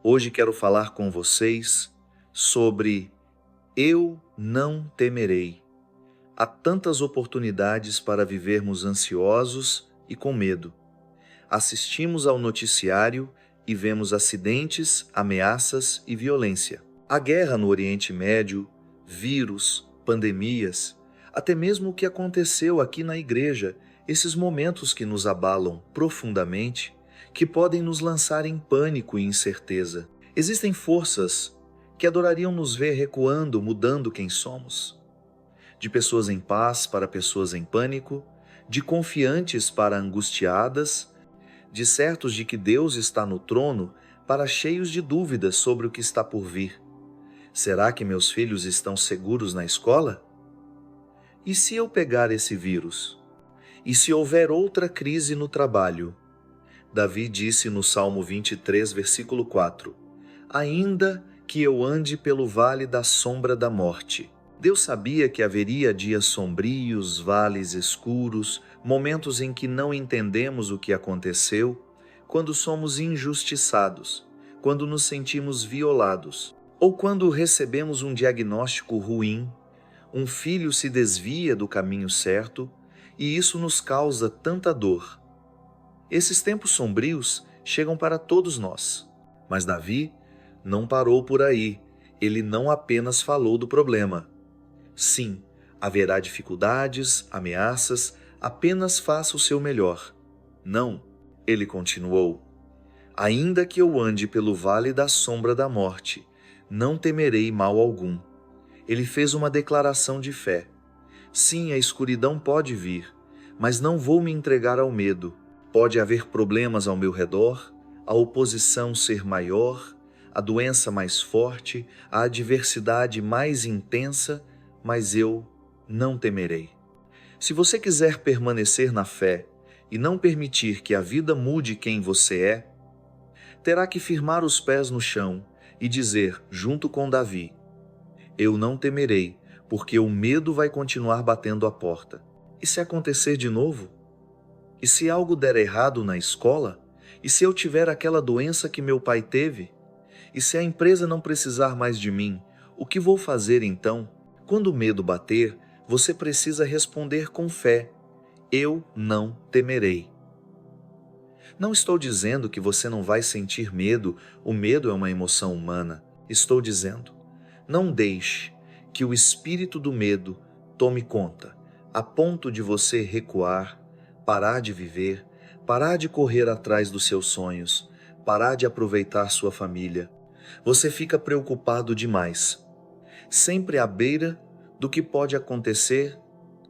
Hoje quero falar com vocês sobre Eu não temerei. Há tantas oportunidades para vivermos ansiosos e com medo. Assistimos ao noticiário e vemos acidentes, ameaças e violência. A guerra no Oriente Médio, vírus, pandemias, até mesmo o que aconteceu aqui na igreja, esses momentos que nos abalam profundamente, que podem nos lançar em pânico e incerteza. Existem forças que adorariam nos ver recuando, mudando quem somos. De pessoas em paz para pessoas em pânico, de confiantes para angustiadas, de certos de que Deus está no trono para cheios de dúvidas sobre o que está por vir. Será que meus filhos estão seguros na escola? E se eu pegar esse vírus? E se houver outra crise no trabalho? Davi disse no Salmo 23, versículo 4, ainda que eu ande pelo vale da sombra da morte. Deus sabia que haveria dias sombrios, vales escuros, momentos em que não entendemos o que aconteceu, quando somos injustiçados, quando nos sentimos violados, ou quando recebemos um diagnóstico ruim, um filho se desvia do caminho certo e isso nos causa tanta dor. Esses tempos sombrios chegam para todos nós, mas Davi não parou por aí, ele não apenas falou do problema. Sim, haverá dificuldades, ameaças, apenas faça o seu melhor. Não, ele continuou, ainda que eu ande pelo vale da sombra da morte, não temerei mal algum. Ele fez uma declaração de fé. Sim, a escuridão pode vir, mas não vou me entregar ao medo. Pode haver problemas ao meu redor, a oposição ser maior, a doença mais forte, a adversidade mais intensa, mas eu não temerei. Se você quiser permanecer na fé e não permitir que a vida mude quem você é, terá que firmar os pés no chão e dizer, junto com Davi, eu não temerei, porque o medo vai continuar batendo a porta. E se acontecer de novo? E se algo der errado na escola? E se eu tiver aquela doença que meu pai teve? E se a empresa não precisar mais de mim, o que vou fazer então? Quando o medo bater, você precisa responder com fé, eu não temerei. Não estou dizendo que você não vai sentir medo, o medo é uma emoção humana. Estou dizendo, não deixe que o espírito do medo tome conta, a ponto de você recuar, parar de viver, parar de correr atrás dos seus sonhos, parar de aproveitar sua família. Você fica preocupado demais, sempre à beira do que pode acontecer,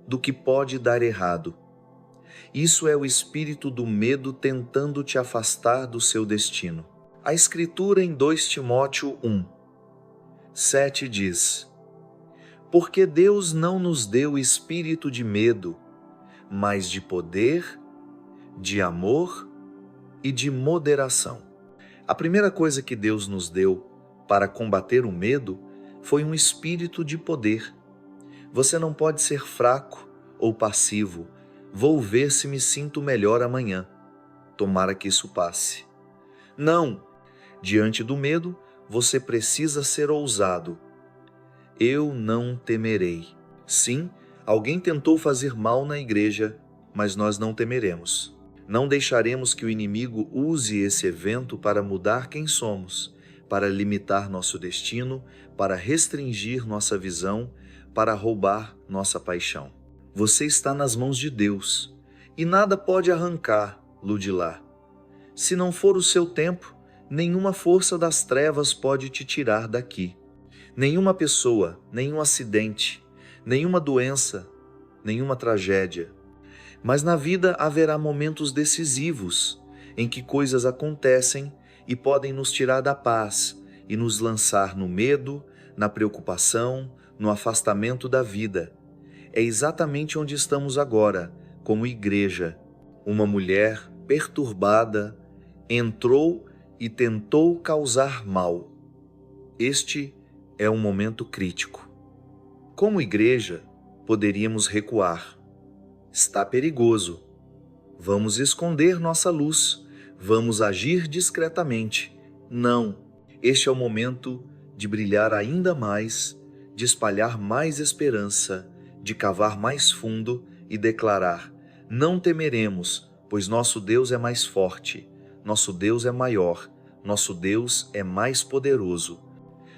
do que pode dar errado. Isso é o espírito do medo tentando te afastar do seu destino. A Escritura em 2 Timóteo 1:7 diz, porque Deus não nos deu espírito de medo, mas de poder, de amor e de moderação. A primeira coisa que Deus nos deu para combater o medo foi um espírito de poder. Você não pode ser fraco ou passivo. Vou ver se me sinto melhor amanhã. Tomara que isso passe. Não! Diante do medo, você precisa ser ousado. Eu não temerei. Sim, alguém tentou fazer mal na igreja, mas nós não temeremos. Não deixaremos que o inimigo use esse evento para mudar quem somos, para limitar nosso destino, para restringir nossa visão, para roubar nossa paixão. Você está nas mãos de Deus e nada pode arrancá-lo de lá. Se não for o seu tempo, nenhuma força das trevas pode te tirar daqui. Nenhuma pessoa, nenhum acidente, nenhuma doença, nenhuma tragédia. Mas na vida haverá momentos decisivos em que coisas acontecem e podem nos tirar da paz e nos lançar no medo, na preocupação, no afastamento da vida. É exatamente onde estamos agora, como igreja. Uma mulher perturbada entrou e tentou causar mal. Este é um momento crítico. Como igreja, poderíamos recuar. Está perigoso. Vamos esconder nossa luz. Vamos agir discretamente. Não. Este é o momento de brilhar ainda mais, de espalhar mais esperança, de cavar mais fundo e declarar: não temeremos, pois nosso Deus é mais forte, nosso Deus é maior, nosso Deus é mais poderoso.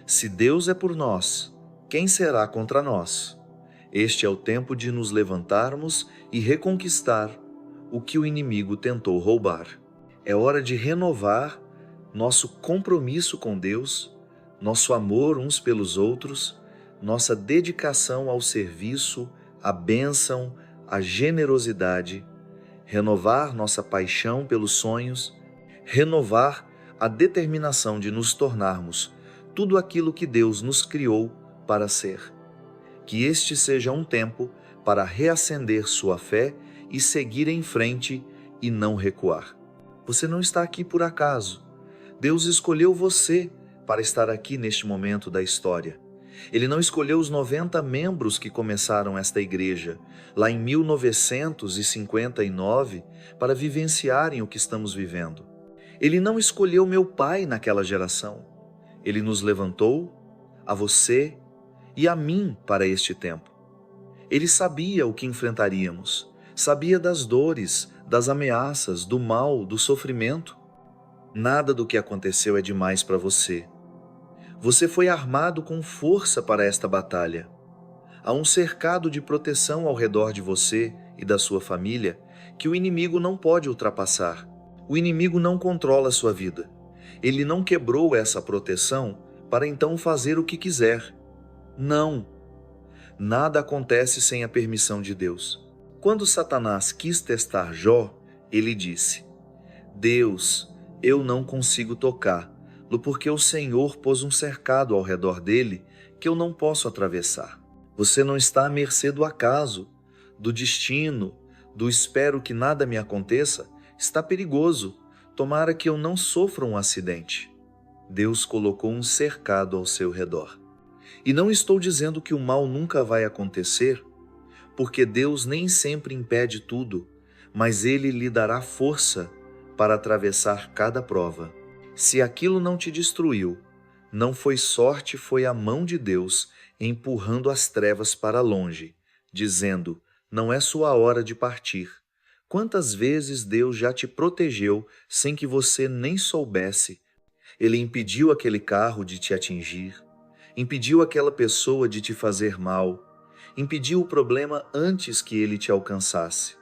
Se Deus é por nós, quem será contra nós? Este é o tempo de nos levantarmos e reconquistar o que o inimigo tentou roubar. É hora de renovar nosso compromisso com Deus, nosso amor uns pelos outros, nossa dedicação ao serviço, à bênção, à generosidade, renovar nossa paixão pelos sonhos, renovar a determinação de nos tornarmos tudo aquilo que Deus nos criou para ser. Que este seja um tempo para reacender sua fé e seguir em frente e não recuar. Você não está aqui por acaso. Deus escolheu você para estar aqui neste momento da história. Ele não escolheu os 90 membros que começaram esta igreja, lá em 1959, para vivenciarem o que estamos vivendo. Ele não escolheu meu pai naquela geração. Ele nos levantou, a você e a mim, para este tempo. Ele sabia o que enfrentaríamos, sabia das dores, das ameaças, do mal, do sofrimento. Nada do que aconteceu é demais para você. Você foi armado com força para esta batalha. Há um cercado de proteção ao redor de você e da sua família que o inimigo não pode ultrapassar. O inimigo não controla a sua vida. Ele não quebrou essa proteção para então fazer o que quiser. Não. Nada acontece sem a permissão de Deus. Quando Satanás quis testar Jó, ele disse: Deus, eu não consigo tocá-lo porque o Senhor pôs um cercado ao redor dele que eu não posso atravessar. Você não está à mercê do acaso, do destino, do espero que nada me aconteça. Está perigoso. Tomara que eu não sofra um acidente. Deus colocou um cercado ao seu redor. E não estou dizendo que o mal nunca vai acontecer, porque Deus nem sempre impede tudo, mas Ele lhe dará força para atravessar cada prova. Se aquilo não te destruiu, não foi sorte, foi a mão de Deus empurrando as trevas para longe, dizendo: não é sua hora de partir. Quantas vezes Deus já te protegeu sem que você nem soubesse? Ele impediu aquele carro de te atingir, impediu aquela pessoa de te fazer mal, impediu o problema antes que ele te alcançasse.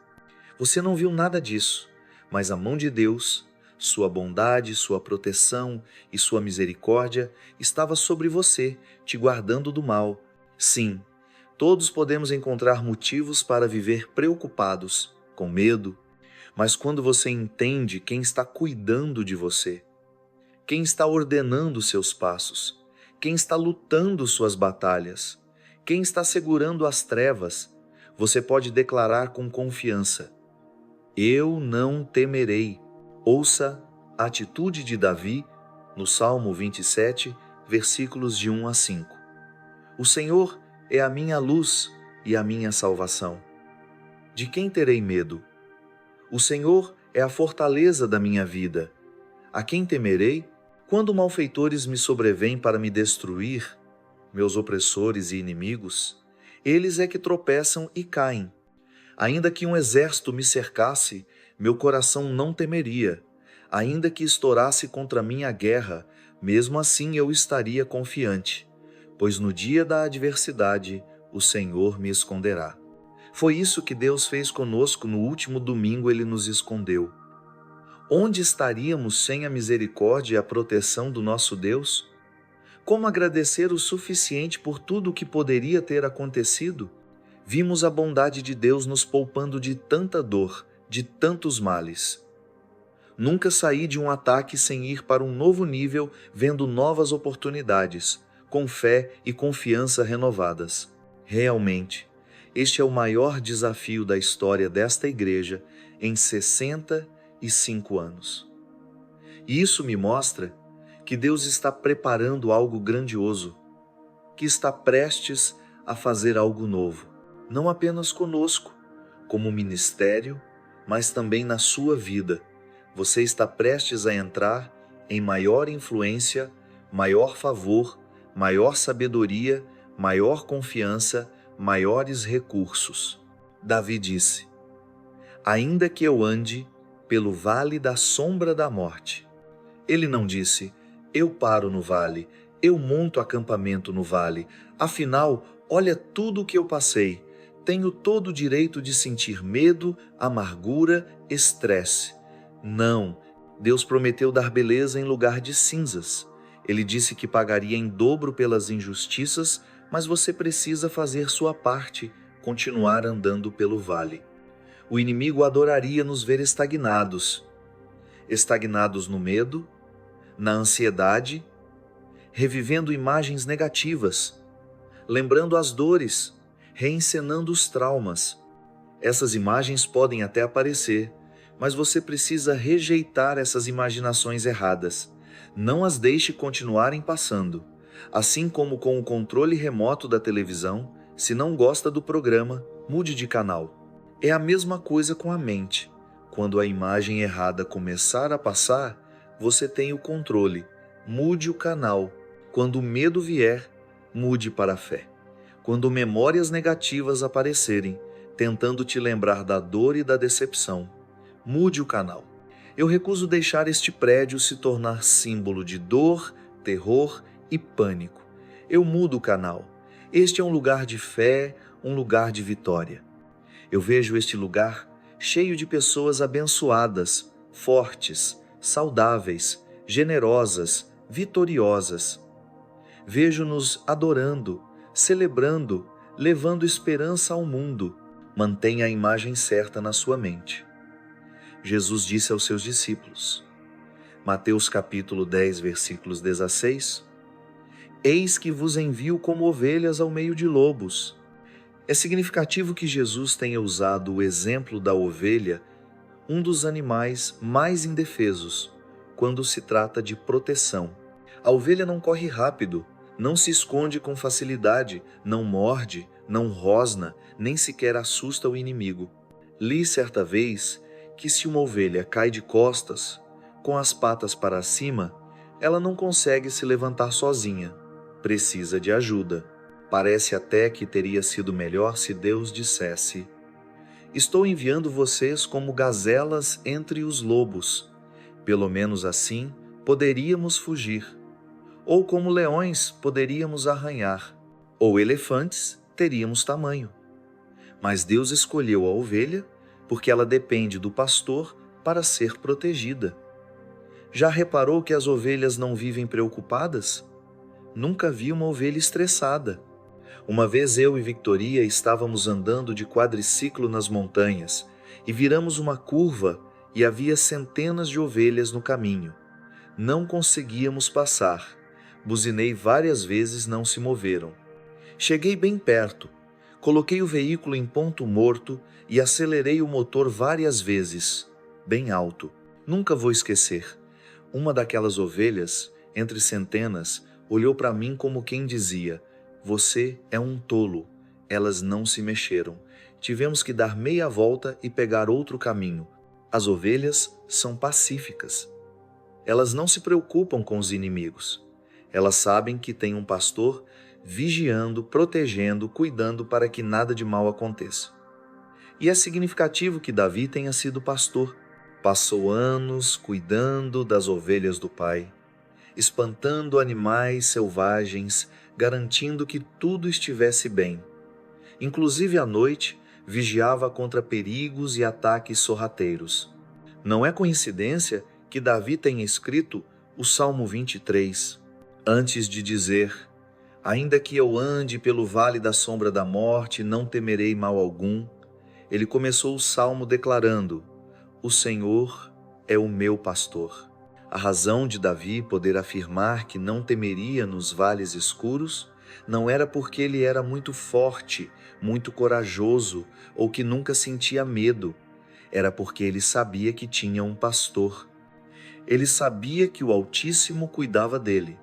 Você não viu nada disso, mas a mão de Deus, sua bondade, sua proteção e sua misericórdia estava sobre você, te guardando do mal. Sim, todos podemos encontrar motivos para viver preocupados, com medo, mas quando você entende quem está cuidando de você, quem está ordenando seus passos, quem está lutando suas batalhas, quem está segurando as trevas, você pode declarar com confiança: eu não temerei. Ouça a atitude de Davi no Salmo 27, versículos de 1 a 5. O Senhor é a minha luz e a minha salvação. De quem terei medo? O Senhor é a fortaleza da minha vida. A quem temerei? Quando malfeitores me sobrevêm para me destruir, meus opressores e inimigos, eles é que tropeçam e caem. Ainda que um exército me cercasse, meu coração não temeria. Ainda que estourasse contra mim a guerra, mesmo assim eu estaria confiante, pois no dia da adversidade o Senhor me esconderá. Foi isso que Deus fez conosco no último domingo, Ele nos escondeu. Onde estaríamos sem a misericórdia e a proteção do nosso Deus? Como agradecer o suficiente por tudo o que poderia ter acontecido? Vimos a bondade de Deus nos poupando de tanta dor, de tantos males. Nunca saí de um ataque sem ir para um novo nível, vendo novas oportunidades, com fé e confiança renovadas. Realmente, este é o maior desafio da história desta igreja em 65 anos. E isso me mostra que Deus está preparando algo grandioso, que está prestes a fazer algo novo, não apenas conosco, como ministério, mas também na sua vida. Você está prestes a entrar em maior influência maior favor, maior sabedoria, maior confiança, maiores recursos. Davi disse: ainda que eu ande pelo vale da sombra da morte. Ele não disse: eu paro no vale, eu monto acampamento no vale, afinal, olha tudo o que eu passei. Tenho todo o direito de sentir medo, amargura, estresse. Não, Deus prometeu dar beleza em lugar de cinzas. Ele disse que pagaria em dobro pelas injustiças, mas você precisa fazer sua parte, continuar andando pelo vale. O inimigo adoraria nos ver estagnados. Estagnados no medo, na ansiedade, revivendo imagens negativas, lembrando as dores, reencenando os traumas. Essas imagens podem até aparecer, mas você precisa rejeitar essas imaginações erradas. Não as deixe continuarem passando. Assim como com o controle remoto da televisão, se não gosta do programa, mude de canal. É a mesma coisa com a mente. Quando a imagem errada começar a passar, você tem o controle. Mude o canal. Quando o medo vier, mude para a fé. Quando memórias negativas aparecerem, tentando te lembrar da dor e da decepção, mude o canal. Eu recuso deixar este prédio se tornar símbolo de dor, terror e pânico. Eu mudo o canal. Este é um lugar de fé, um lugar de vitória. Eu vejo este lugar cheio de pessoas abençoadas, fortes, saudáveis, generosas, vitoriosas. Vejo-nos adorando, celebrando, levando esperança ao mundo. Mantenha a imagem certa na sua mente. Jesus disse aos seus discípulos, Mateus capítulo 10, versículos 16, eis que vos envio como ovelhas ao meio de lobos. É significativo que Jesus tenha usado o exemplo da ovelha, um dos animais mais indefesos, quando se trata de proteção. A ovelha não corre rápido, não se esconde com facilidade, não morde, não rosna, nem sequer assusta o inimigo. Li certa vez que se uma ovelha cai de costas, com as patas para cima, ela não consegue se levantar sozinha, precisa de ajuda. Parece até que teria sido melhor se Deus dissesse, estou enviando vocês como gazelas entre os lobos. Pelo menos assim poderíamos fugir. Ou como leões poderíamos arranhar. Ou elefantes teríamos tamanho. Mas Deus escolheu a ovelha porque ela depende do pastor para ser protegida. Já reparou que as ovelhas não vivem preocupadas? Nunca vi uma ovelha estressada. Uma vez eu e Victoria estávamos andando de quadriciclo nas montanhas e viramos uma curva e havia centenas de ovelhas no caminho. Não conseguíamos passar. Buzinei várias vezes, não se moveram. Cheguei bem perto. Coloquei o veículo em ponto morto e acelerei o motor várias vezes, bem alto. Nunca vou esquecer. Uma daquelas ovelhas, entre centenas, olhou para mim como quem dizia, você é um tolo. Elas não se mexeram. Tivemos que dar meia volta e pegar outro caminho. As ovelhas são pacíficas. Elas não se preocupam com os inimigos. Elas sabem que tem um pastor vigiando, protegendo, cuidando para que nada de mal aconteça. E é significativo que Davi tenha sido pastor. Passou anos cuidando das ovelhas do pai, espantando animais selvagens, garantindo que tudo estivesse bem. Inclusive à noite, vigiava contra perigos e ataques sorrateiros. Não é coincidência que Davi tenha escrito o Salmo 23, antes de dizer, ainda que eu ande pelo vale da sombra da morte, não temerei mal algum. Ele começou o salmo declarando, o Senhor é o meu pastor. A razão de Davi poder afirmar que não temeria nos vales escuros não era porque ele era muito forte, muito corajoso ou que nunca sentia medo. Era porque ele sabia que tinha um pastor. Ele sabia que o Altíssimo cuidava dele.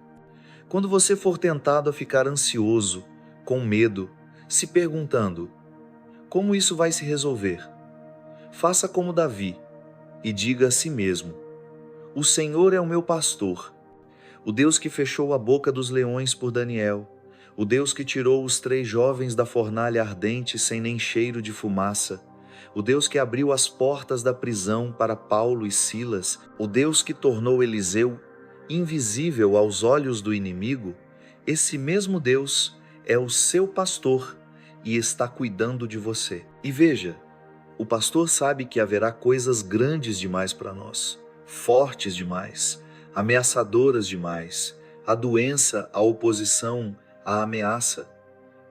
Quando você for tentado a ficar ansioso, com medo, se perguntando, como isso vai se resolver? Faça como Davi e diga a si mesmo, o Senhor é o meu pastor. o Deus que fechou a boca dos leões por Daniel, o Deus que tirou os 3 jovens da fornalha ardente sem nem cheiro de fumaça, o Deus que abriu as portas da prisão para Paulo e Silas, o Deus que tornou Eliseu invisível aos olhos do inimigo, esse mesmo Deus é o seu pastor e está cuidando de você. E veja, o pastor sabe que haverá coisas grandes demais para nós, fortes demais, ameaçadoras demais, a doença, a oposição, a ameaça.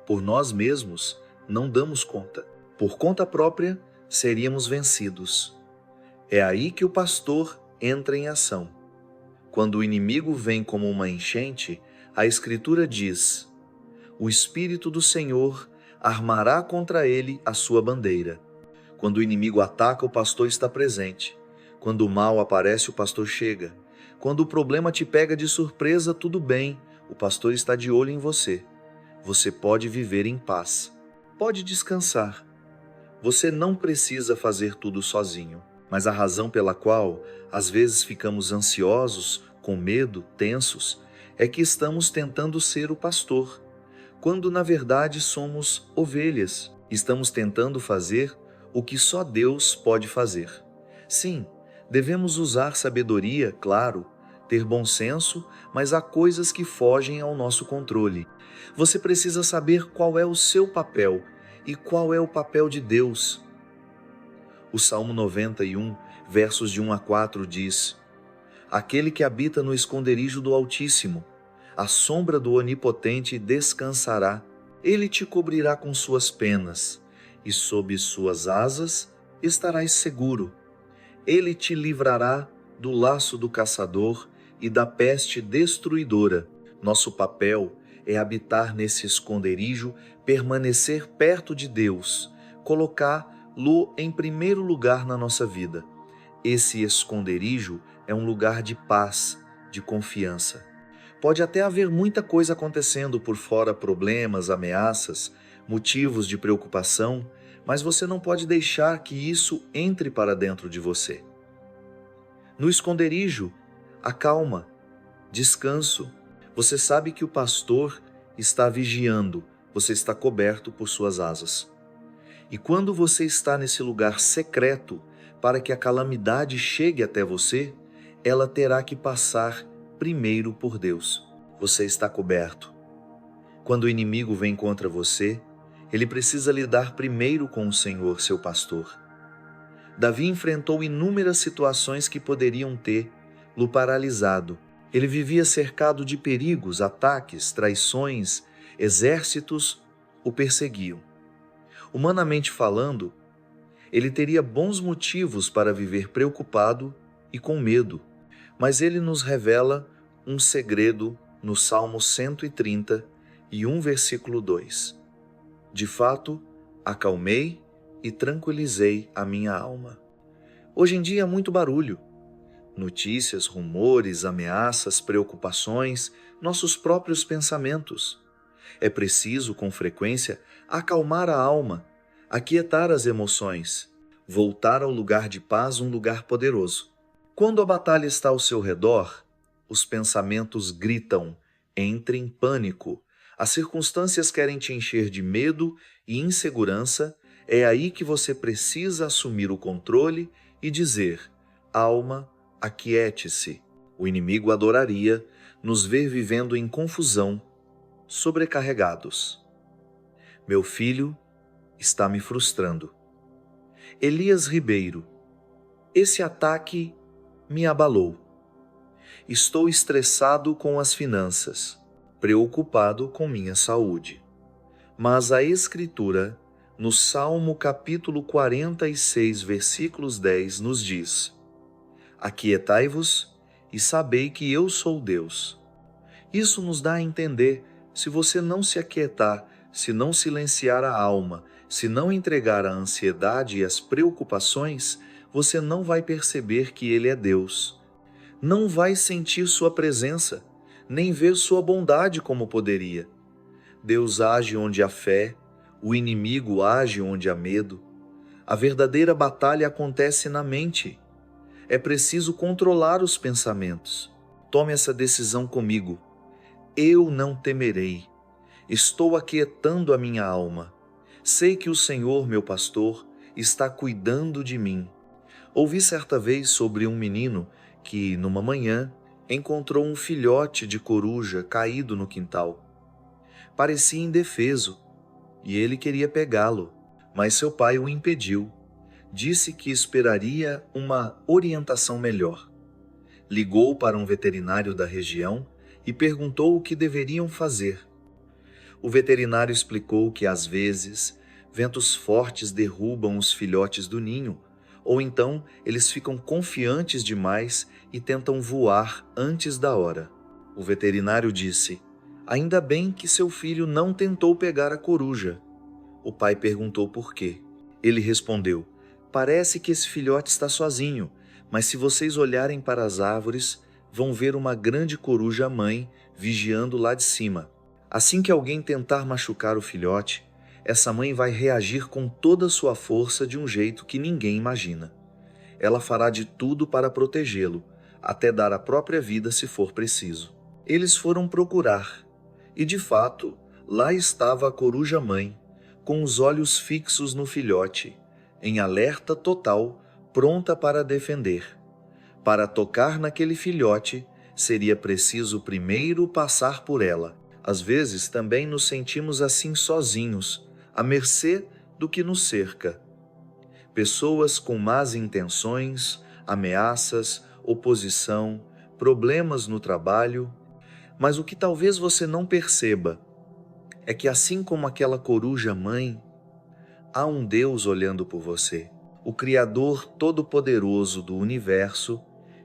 Por nós mesmos não damos conta. Por conta própria, seríamos vencidos. É aí que o pastor entra em ação. Quando o inimigo vem como uma enchente, a Escritura diz: o Espírito do Senhor armará contra ele a sua bandeira. Quando o inimigo ataca, o pastor está presente. Quando o mal aparece, o pastor chega. Quando o problema te pega de surpresa, tudo bem, o pastor está de olho em você. Você pode viver em paz. Pode descansar. Você não precisa fazer tudo sozinho. Mas a razão pela qual, às vezes, ficamos ansiosos, com medo, tensos, é que estamos tentando ser o pastor, quando na verdade somos ovelhas. Estamos tentando fazer o que só Deus pode fazer. Sim, devemos usar sabedoria, claro, ter bom senso, mas há coisas que fogem ao nosso controle. Você precisa saber qual é o seu papel e qual é o papel de Deus. O Salmo 91, versos de 1 a 4 diz: aquele que habita no esconderijo do Altíssimo, à sombra do Onipotente descansará. Ele te cobrirá com suas penas, e sob suas asas estarás seguro. Ele te livrará do laço do caçador e da peste destruidora. Nosso papel é habitar nesse esconderijo, permanecer perto de Deus, colocá-lo em primeiro lugar na nossa vida. Esse esconderijo é um lugar de paz, de confiança. Pode até haver muita coisa acontecendo por fora, problemas, ameaças, motivos de preocupação, mas você não pode deixar que isso entre para dentro de você. No esconderijo, há calma, descanso. Você sabe que o pastor está vigiando, você está coberto por suas asas. E quando você está nesse lugar secreto, para que a calamidade chegue até você, ela terá que passar primeiro por Deus. Você está coberto. Quando o inimigo vem contra você, ele precisa lidar primeiro com o Senhor, seu pastor. Davi enfrentou inúmeras situações que poderiam ter-lo paralisado. Ele vivia cercado de perigos, ataques, traições, exércitos o perseguiam. Humanamente falando, ele teria bons motivos para viver preocupado e com medo, mas ele nos revela um segredo no Salmo 131, versículo 2. De fato, acalmei e tranquilizei a minha alma. Hoje em dia há muito barulho. Notícias, rumores, ameaças, preocupações, nossos próprios pensamentos. É preciso, com frequência, acalmar a alma, aquietar as emoções, voltar ao lugar de paz, um lugar poderoso. Quando a batalha está ao seu redor, os pensamentos gritam, entre em pânico. As circunstâncias querem te encher de medo e insegurança. É aí que você precisa assumir o controle e dizer: alma, aquiete-se. O inimigo adoraria nos ver vivendo em confusão, sobrecarregados. Meu filho está me frustrando. Elias Ribeiro, esse ataque me abalou. Estou estressado com as finanças, preocupado com minha saúde. Mas a Escritura, no Salmo capítulo 46, versículos 10, nos diz: aquietai-vos e sabei que eu sou Deus. Isso nos dá a entender, se você não se aquietar, se não silenciar a alma, se não entregar a ansiedade e as preocupações, você não vai perceber que Ele é Deus. Não vai sentir sua presença, nem ver sua bondade como poderia. Deus age onde há fé, o inimigo age onde há medo. A verdadeira batalha acontece na mente. É preciso controlar os pensamentos. Tome essa decisão comigo. Eu não temerei. Estou aquietando a minha alma. Sei que o Senhor, meu pastor, está cuidando de mim. Ouvi certa vez sobre um menino que, numa manhã, encontrou um filhote de coruja caído no quintal. Parecia indefeso e ele queria pegá-lo, mas seu pai o impediu. Disse que esperaria uma orientação melhor. Ligou para um veterinário da região e perguntou o que deveriam fazer. O veterinário explicou que, às vezes, ventos fortes derrubam os filhotes do ninho, ou então eles ficam confiantes demais e tentam voar antes da hora. O veterinário disse: "Ainda bem que seu filho não tentou pegar a coruja." O pai perguntou por quê. Ele respondeu: "Parece que esse filhote está sozinho, mas se vocês olharem para as árvores, vão ver uma grande coruja-mãe vigiando lá de cima. Assim que alguém tentar machucar o filhote, essa mãe vai reagir com toda a sua força de um jeito que ninguém imagina. Ela fará de tudo para protegê-lo, até dar a própria vida se for preciso." Eles foram procurar, e de fato, lá estava a coruja-mãe, com os olhos fixos no filhote, em alerta total, pronta para defender. Para tocar naquele filhote, seria preciso primeiro passar por ela. Às vezes também nos sentimos assim sozinhos, à mercê do que nos cerca. Pessoas com más intenções, ameaças, oposição, problemas no trabalho. Mas o que talvez você não perceba é que, assim como aquela coruja-mãe, há um Deus olhando por você. O Criador Todo-Poderoso do Universo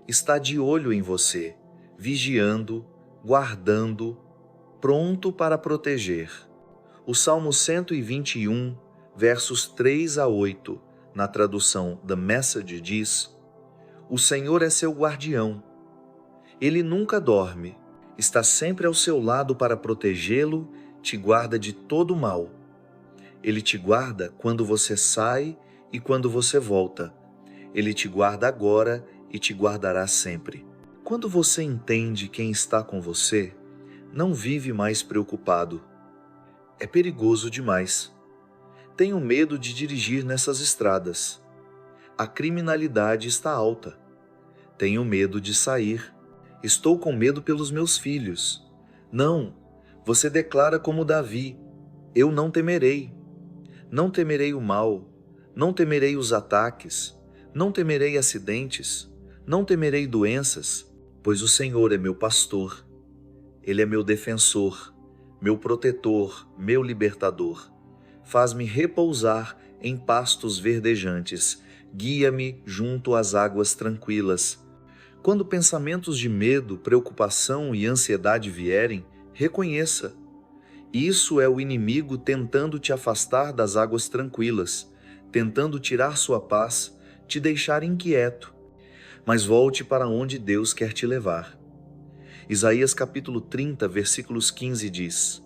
está de olho em você, vigiando, guardando, pronto para proteger. O Salmo 121, versos 3 a 8, na tradução The Message diz: "O Senhor é seu guardião. Ele nunca dorme, está sempre ao seu lado para protegê-lo, te guarda de todo mal. Ele te guarda quando você sai e quando você volta. Ele te guarda agora e te guardará sempre." Quando você entende quem está com você, não vive mais preocupado. É perigoso demais. Tenho medo de dirigir nessas estradas. A criminalidade está alta. Tenho medo de sair. Estou com medo pelos meus filhos. Não, você declara como Davi: "Eu não temerei. Não temerei o mal, não temerei os ataques, não temerei acidentes, não temerei doenças, pois o Senhor é meu pastor. Ele é meu defensor, meu protetor, meu libertador. Faz-me repousar em pastos verdejantes, guia-me junto às águas tranquilas." Quando pensamentos de medo, preocupação e ansiedade vierem, reconheça: isso é o inimigo tentando te afastar das águas tranquilas, tentando tirar sua paz, te deixar inquieto. Mas volte para onde Deus quer te levar. Isaías capítulo 30, versículos 15 diz: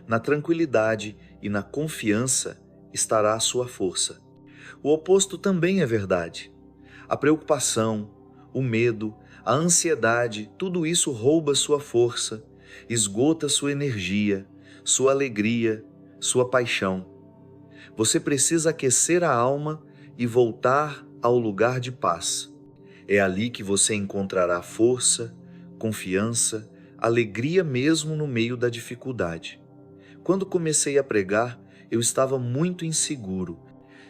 "Na tranquilidade e na confiança estará a sua força." O oposto também é verdade. A preocupação, o medo, a ansiedade, tudo isso rouba sua força, esgota sua energia, sua alegria, sua paixão. Você precisa aquecer a alma e voltar ao lugar de paz. É ali que você encontrará força, confiança, alegria mesmo no meio da dificuldade. Quando comecei a pregar, eu estava muito inseguro.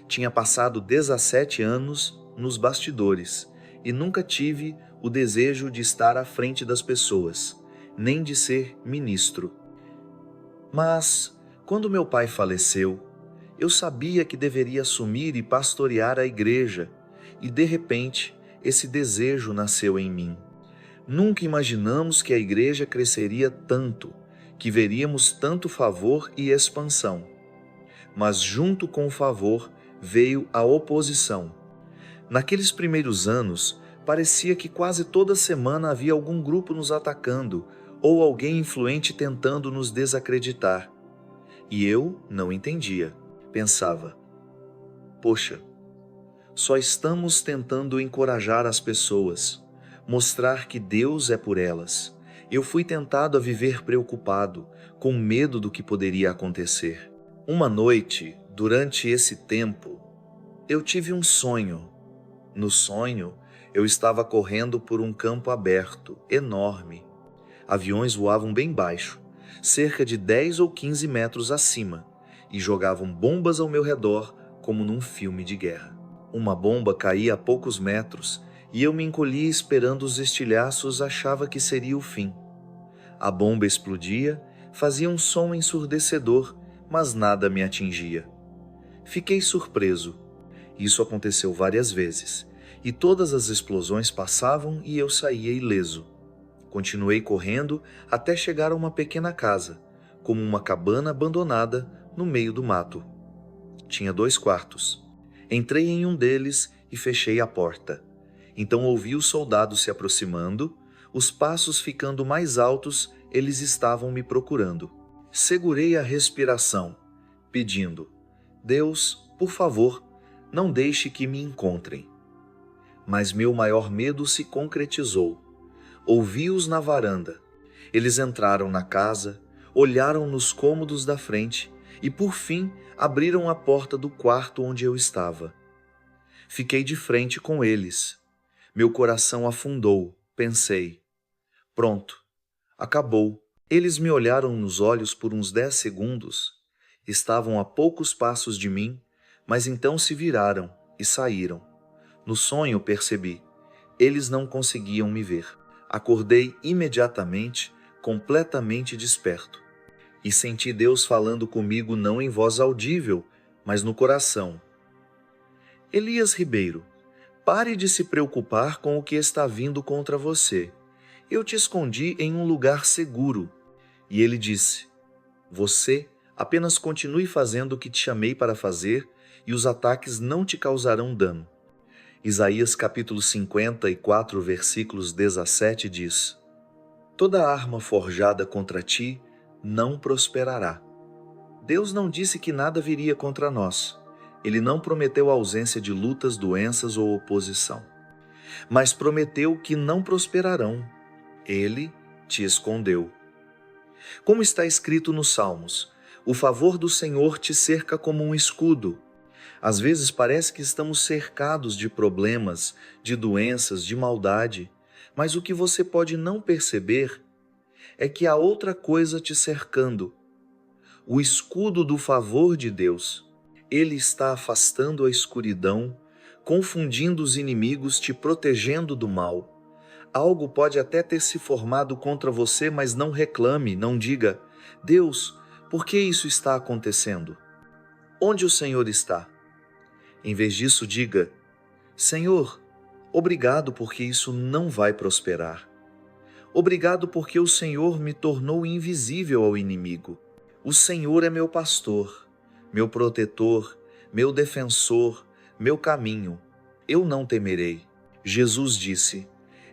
Tinha passado 17 anos nos bastidores e nunca tive o desejo de estar à frente das pessoas, nem de ser ministro. Mas, quando meu pai faleceu, eu sabia que deveria assumir e pastorear a igreja, e de repente, esse desejo nasceu em mim. Nunca imaginamos que a igreja cresceria tanto, que veríamos tanto favor e expansão. Mas junto com o favor veio a oposição. Naqueles primeiros anos, parecia que quase toda semana havia algum grupo nos atacando ou alguém influente tentando nos desacreditar. E eu não entendia. Pensava: poxa, só estamos tentando encorajar as pessoas. mostrar que Deus é por elas. Eu fui tentado a viver preocupado, com medo do que poderia acontecer. Uma noite, durante esse tempo, eu tive um sonho. No sonho, eu estava correndo por um campo aberto, enorme. Aviões voavam bem baixo, cerca de 10 ou 15 metros acima, e jogavam bombas ao meu redor como num filme de guerra. Uma bomba caía a poucos metros e eu me encolhia esperando os estilhaços, achava que seria o fim. A bomba explodia, fazia um som ensurdecedor, mas nada me atingia. Fiquei surpreso. Isso aconteceu várias vezes, e todas as explosões passavam e eu saía ileso. Continuei correndo até chegar a uma pequena casa, como uma cabana abandonada no meio do mato. Tinha 2 quartos. Entrei em um deles e fechei a porta. Então ouvi os soldados se aproximando, os passos ficando mais altos, eles estavam me procurando. Segurei a respiração, pedindo: Deus, por favor, não deixe que me encontrem. Mas meu maior medo se concretizou. Ouvi-os na varanda. Eles entraram na casa, olharam nos cômodos da frente e, por fim, abriram a porta do quarto onde eu estava. Fiquei de frente com eles. Meu coração afundou. Pensei: pronto, acabou. Eles me olharam nos olhos por uns 10 segundos. Estavam a poucos passos de mim, mas então se viraram e saíram. No sonho percebi, eles não conseguiam me ver. Acordei imediatamente, completamente desperto, e senti Deus falando comigo não em voz audível, mas no coração. Elias Ribeiro, pare de se preocupar com o que está vindo contra você. Eu te escondi em um lugar seguro. E ele disse: você apenas continue fazendo o que te chamei para fazer e os ataques não te causarão dano. Isaías capítulo 54, versículos 17 diz: toda arma forjada contra ti não prosperará. Deus não disse que nada viria contra nós. Ele não prometeu a ausência de lutas, doenças ou oposição. Mas prometeu que não prosperarão. Ele te escondeu. Como está escrito nos Salmos, o favor do Senhor te cerca como um escudo. Às vezes parece que estamos cercados de problemas, de doenças, de maldade, mas o que você pode não perceber é que há outra coisa te cercando. O escudo do favor de Deus. Ele está afastando a escuridão, confundindo os inimigos, te protegendo do mal. Algo pode até ter se formado contra você, mas não reclame, não diga: Deus, por que isso está acontecendo? Onde o Senhor está? Em vez disso, diga: Senhor, obrigado porque isso não vai prosperar. Obrigado porque o Senhor me tornou invisível ao inimigo. O Senhor é meu pastor, meu protetor, meu defensor, meu caminho. Eu não temerei. Jesus disse: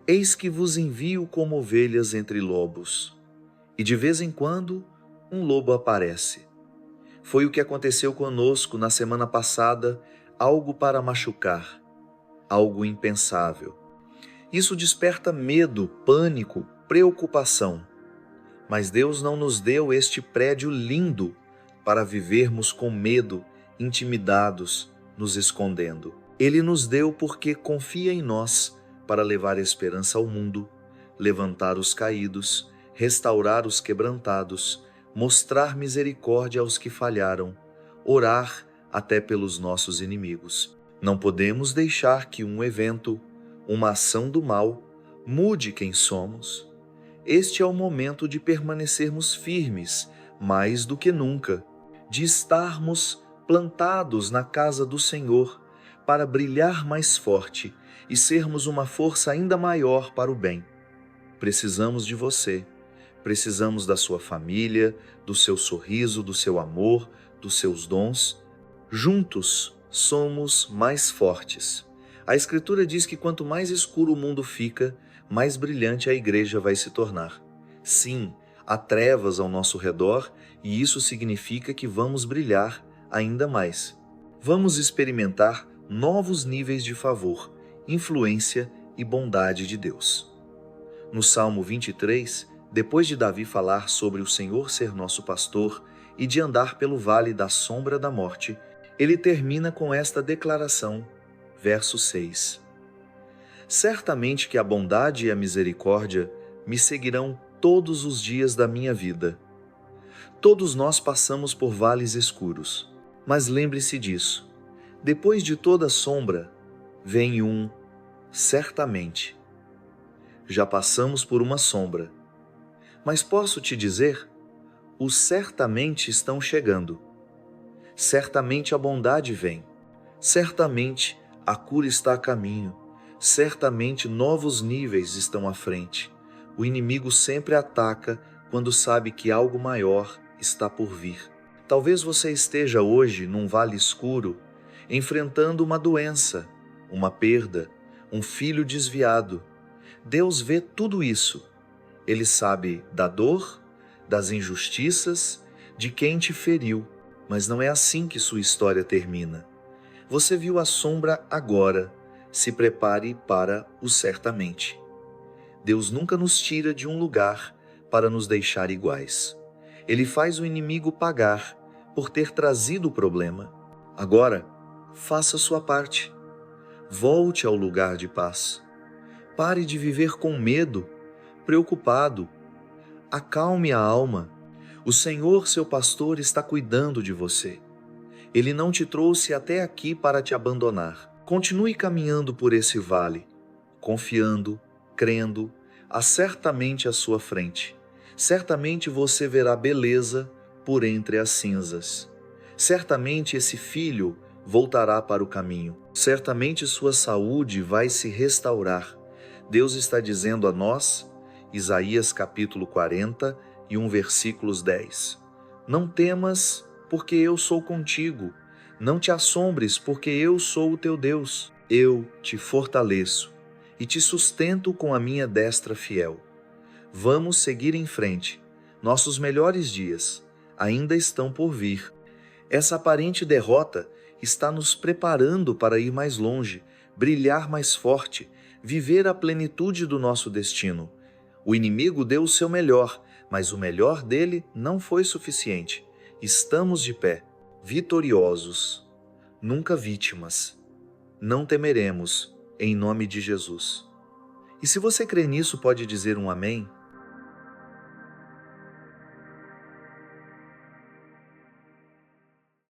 eis que vos envio como ovelhas entre lobos. E de vez em quando, um lobo aparece. Foi o que aconteceu conosco na semana passada, algo para machucar, algo impensável. Isso desperta medo, pânico, preocupação. Mas Deus não nos deu este prédio lindo para vivermos com medo, intimidados, nos escondendo. Ele nos deu porque confia em nós para levar esperança ao mundo, levantar os caídos, restaurar os quebrantados, mostrar misericórdia aos que falharam, orar até pelos nossos inimigos. Não podemos deixar que um evento, uma ação do mal, mude quem somos. Este é o momento de permanecermos firmes, mais do que nunca, de estarmos plantados na casa do Senhor, para brilhar mais forte e sermos uma força ainda maior para o bem. Precisamos de você, precisamos da sua família, do seu sorriso, do seu amor, dos seus dons. Juntos somos mais fortes. A Escritura diz que quanto mais escuro o mundo fica, mais brilhante a igreja vai se tornar. Sim, há trevas ao nosso redor e isso significa que vamos brilhar ainda mais. Vamos experimentar novos níveis de favor, influência e bondade de Deus. No Salmo 23, depois de Davi falar sobre o Senhor ser nosso pastor e de andar pelo vale da sombra da morte, ele termina com esta declaração, verso 6. Certamente que a bondade e a misericórdia me seguirão todos os dias da minha vida. Todos nós passamos por vales escuros, mas lembre-se disso. Depois de toda sombra, vem certamente. Já passamos por uma sombra, mas posso te dizer, os certamente estão chegando. Certamente a bondade vem. Certamente a cura está a caminho. Certamente novos níveis estão à frente. O inimigo sempre ataca quando sabe que algo maior está por vir. Talvez você esteja hoje num vale escuro, enfrentando uma doença, uma perda, um filho desviado. Deus vê tudo isso. Ele sabe da dor, das injustiças, de quem te feriu, mas não é assim que sua história termina. Você viu a sombra agora, se prepare para o certamente. Deus nunca nos tira de um lugar para nos deixar iguais. Ele faz o inimigo pagar por ter trazido o problema. Agora, faça sua parte. Volte ao lugar de paz. Pare de viver com medo, preocupado. Acalme a alma. O Senhor, seu pastor, está cuidando de você. Ele não te trouxe até aqui para te abandonar. Continue caminhando por esse vale, confiando, crendo, há certamente à sua frente. Certamente você verá beleza por entre as cinzas. Certamente esse filho voltará para o caminho. Certamente sua saúde vai se restaurar. Deus está dizendo a nós, Isaías capítulo 41, versículos 10. Não temas, porque eu sou contigo. Não te assombres, porque eu sou o teu Deus. Eu te fortaleço e te sustento com a minha destra fiel. Vamos seguir em frente. Nossos melhores dias ainda estão por vir. Essa aparente derrota está nos preparando para ir mais longe, brilhar mais forte, viver a plenitude do nosso destino. O inimigo deu o seu melhor, mas o melhor dele não foi suficiente. Estamos de pé, vitoriosos, nunca vítimas. Não temeremos, em nome de Jesus. E se você crê nisso, pode dizer um amém?